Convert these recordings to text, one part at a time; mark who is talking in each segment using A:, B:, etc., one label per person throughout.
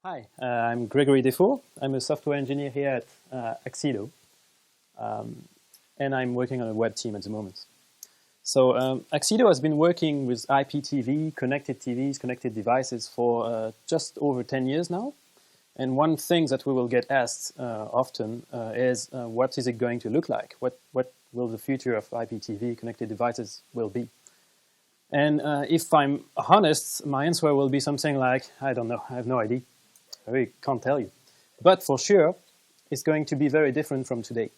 A: Hi, I'm Gregory Desfour. I'm a software engineer here at Accedo, and I'm working on a web team at the moment. So Accedo has been working with IPTV, connected TVs, connected devices for just over 10 years now. And one thing that we will get asked often is what is it going to look like? What will the future of IPTV connected devices will be? And if I'm honest, my answer will be something like, I don't know, I have no idea. I really can't tell you. But for sure, it's going to be very different from today.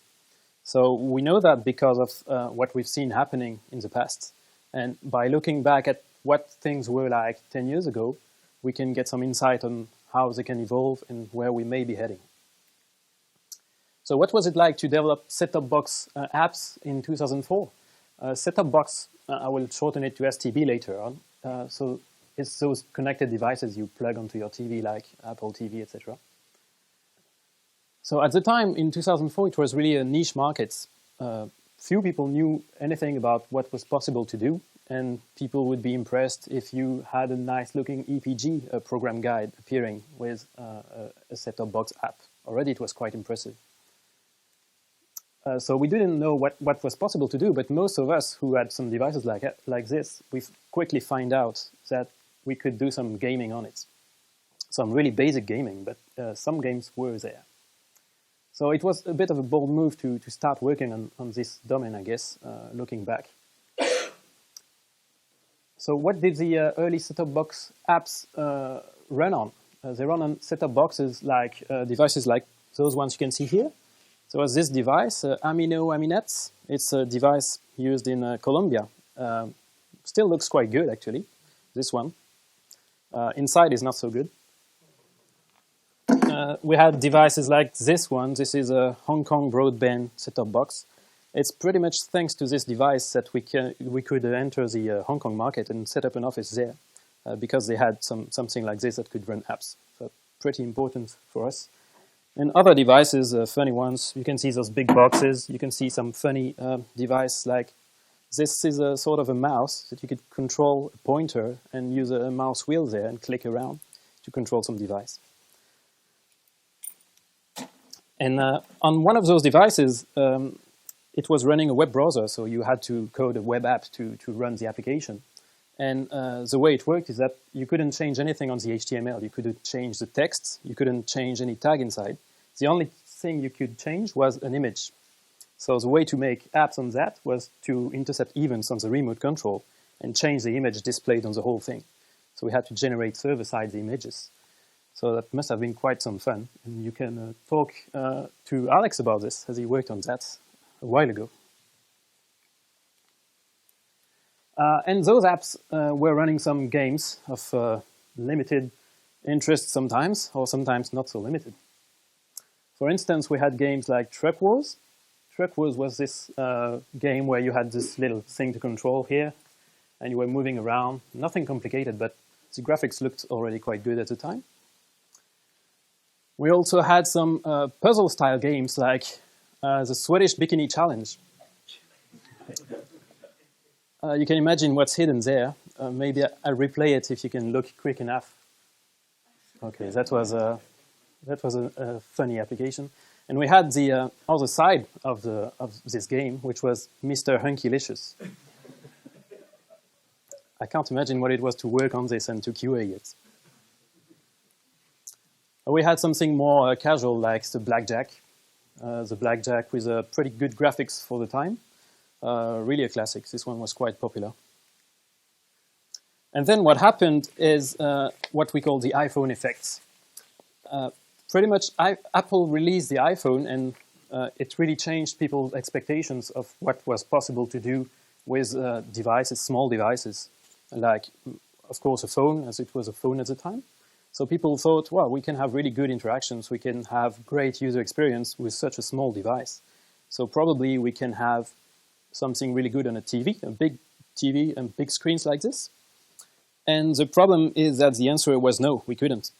A: So we know that because of what we've seen happening in the past. And by looking back at what things were like 10 years ago, we can get some insight on how they can evolve and where we may be heading. So what was it like to develop set-top box apps in 2004? Set-top box, I will shorten it to STB later on. So it's those connected devices you plug onto your TV, like Apple TV, etc. So at the time, in 2004, it was really a niche market. Few people knew anything about what was possible to do, and people would be impressed if you had a nice-looking EPG program guide appearing with a set-top box app. Already, it was quite impressive. So we didn't know what was possible to do, but most of us who had some devices like this, we quickly find out that we could do some gaming on it. Some really basic gaming, but some games were there. So it was a bit of a bold move to start working on this domain, I guess, looking back. So what did the early set-top box apps run on? They run on set-top boxes like devices like those ones you can see here. So as this device, Aminets, it's a device used in Colombia. Still looks quite good, actually, this one. Inside is not so good. We had devices like this one. This is a Hong Kong broadband set-top box. It's pretty much thanks to this device that we could enter the Hong Kong market and set up an office there because they had something like this that could run apps. So pretty important for us. And other devices, funny ones, you can see those big boxes. You can see some funny device like this is a sort of a mouse that you could control a pointer and use a mouse wheel there and click around to control some device. And on one of those devices, it was running a web browser, so you had to code a web app to run the application. And the way it worked is that you couldn't change anything on the HTML. You couldn't change the text. You couldn't change any tag inside. The only thing you could change was an image. So the way to make apps on that was to intercept events on the remote control and change the image displayed on the whole thing. So we had to generate server-side the images. So that must have been quite some fun. And you can talk to Alex about this, as he worked on that a while ago. And those apps were running some games of limited interest sometimes, or sometimes not so limited. For instance, we had games like Truck Wars. Truck Wars was this game where you had this little thing to control here, and you were moving around. Nothing complicated, but the graphics looked already quite good at the time. We also had some puzzle-style games like the Swedish Bikini Challenge. You can imagine what's hidden there. Maybe I'll replay it if you can look quick enough. Okay, that was a funny application. And we had the other side of this game, which was Mr. Hunkylicious. I can't imagine what it was to work on this and to QA it. We had something more casual, like the Blackjack. The Blackjack with pretty good graphics for the time. Really a classic. This one was quite popular. And then what happened is what we call the iPhone effects. Pretty much Apple released the iPhone, and it really changed people's expectations of what was possible to do with devices, small devices, like, of course, a phone, as it was a phone at the time. So people thought, well, we can have really good interactions, we can have great user experience with such a small device. So probably we can have something really good on a TV, a big TV and big screens like this. And the problem is that the answer was no, we couldn't.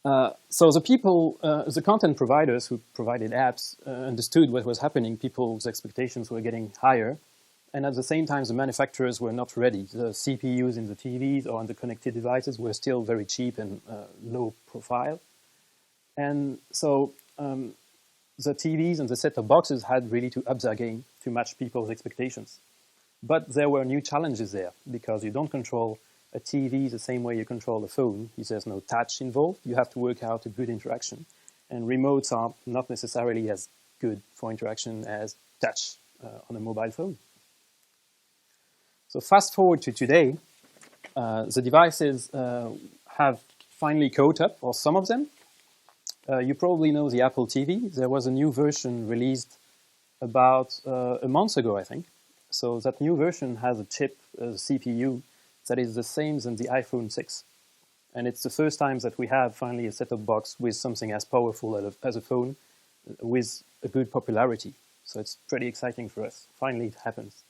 A: So the people, the content providers who provided apps understood what was happening. People's expectations were getting higher. And at the same time, the manufacturers were not ready. The CPUs in the TVs or on the connected devices were still very cheap and low profile. And so the TVs and the set-top boxes had really to up their game to match people's expectations. But there were new challenges there, because you don't control a TV the same way you control a phone. There's no touch involved. You have to work out a good interaction. And remotes are not necessarily as good for interaction as touch on a mobile phone. So fast forward to today, the devices have finally caught up, or some of them. You probably know the Apple TV. There was a new version released about a month ago, I think. So that new version has a chip, a CPU, that is the same as the iPhone 6. And it's the first time that we have finally a set-top box with something as powerful as a phone with a good popularity. So it's pretty exciting for us. Finally, it happens.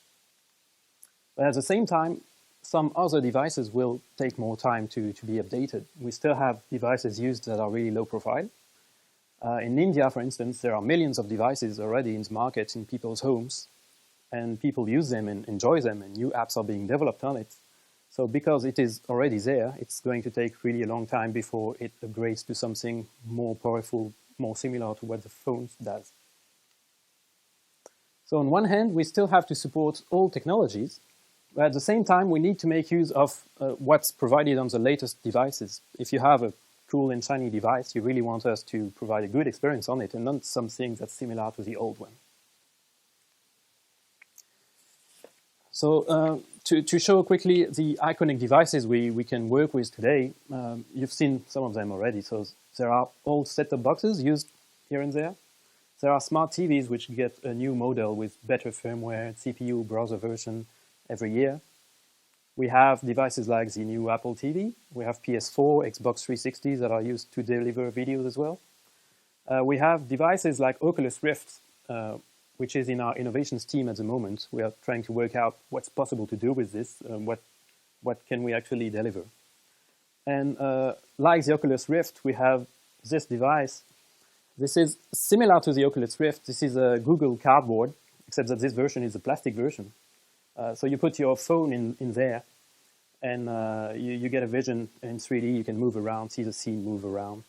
A: But at the same time, some other devices will take more time to be updated. We still have devices used that are really low profile. In India, for instance, there are millions of devices already in the market in people's homes, and people use them and enjoy them, and new apps are being developed on it. So because it is already there, it's going to take really a long time before it upgrades to something more powerful, more similar to what the phone does. So on one hand, we still have to support all technologies, but at the same time, we need to make use of what's provided on the latest devices. If you have a cool and shiny device, you really want us to provide a good experience on it and not something that's similar to the old one. So to show quickly the iconic devices we can work with today, you've seen some of them already. So there are old set-top boxes used here and there. There are smart TVs which get a new model with better firmware, CPU, browser version every year. We have devices like the new Apple TV. We have PS4, Xbox 360 that are used to deliver videos as well. We have devices like Oculus Rift, which is in our innovations team at the moment. We are trying to work out what's possible to do with this, what can we actually deliver. And like the Oculus Rift, we have this device. This is similar to the Oculus Rift. This is a Google Cardboard, except that this version is a plastic version. So you put your phone in there, and you get a vision in 3D. You can move around, see the scene move around.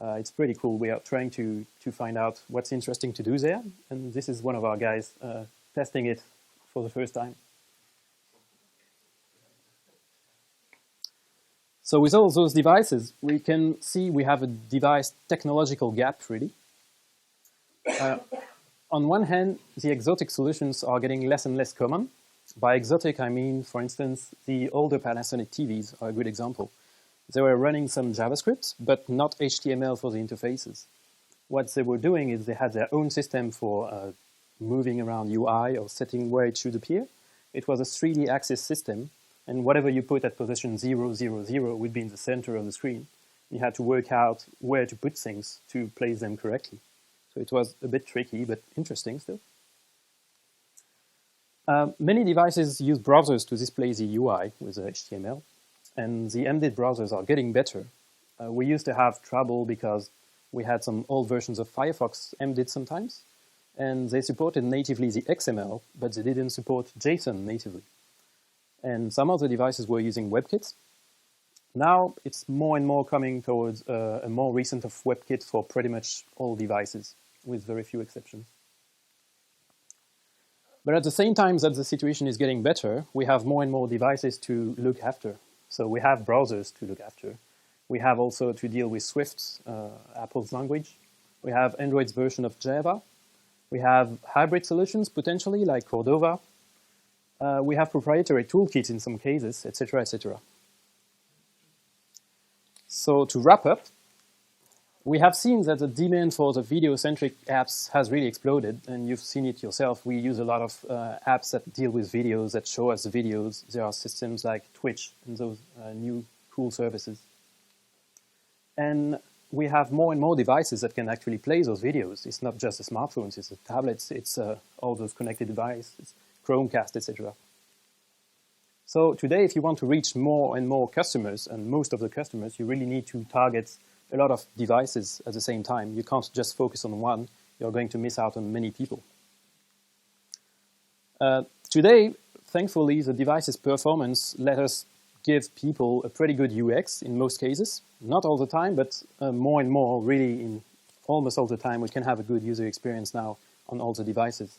A: It's pretty cool. We are trying to find out what's interesting to do there, and this is one of our guys testing it for the first time. So with all those devices, we can see we have a device technological gap, really. On one hand, the exotic solutions are getting less and less common. By exotic, I mean, for instance, the older Panasonic TVs are a good example. They were running some JavaScript, but not HTML for the interfaces. What they were doing is they had their own system for moving around UI or setting where it should appear. It was a 3D axis system, and whatever you put at position 0, 0, 0 would be in the center of the screen. You had to work out where to put things to place them correctly. So it was a bit tricky, but interesting still. Many devices use browsers to display the UI with the HTML, and the MDIT browsers are getting better. We used to have trouble because we had some old versions of Firefox MDIT sometimes, and they supported natively the XML, but they didn't support JSON natively. And some of the devices were using WebKit. Now it's more and more coming towards a more recent of WebKit for pretty much all devices, with very few exceptions. But at the same time that the situation is getting better, we have more and more devices to look after. So we have browsers to look after. We have also to deal with Swift, Apple's language. We have Android's version of Java. We have hybrid solutions, potentially, like Cordova. We have proprietary toolkits in some cases, etc., etc. So to wrap up, We have seen that the demand for the video-centric apps has really exploded, and you've seen it yourself. We use a lot of apps that deal with videos, that show us the videos. There are systems like Twitch and those new cool services. And we have more and more devices that can actually play those videos. It's not just the smartphones, it's the tablets, it's all those connected devices, Chromecast, etc. So today, if you want to reach more and more customers, and most of the customers, you really need to target a lot of devices at the same time. You can't just focus on one. You're going to miss out on many people. Today, thankfully, the device's performance let us give people a pretty good UX in most cases. Not all the time, but more and more, really, in almost all the time, we can have a good user experience now on all the devices.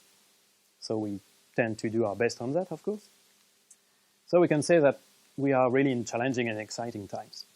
A: So we tend to do our best on that, of course. So we can say that we are really in challenging and exciting times.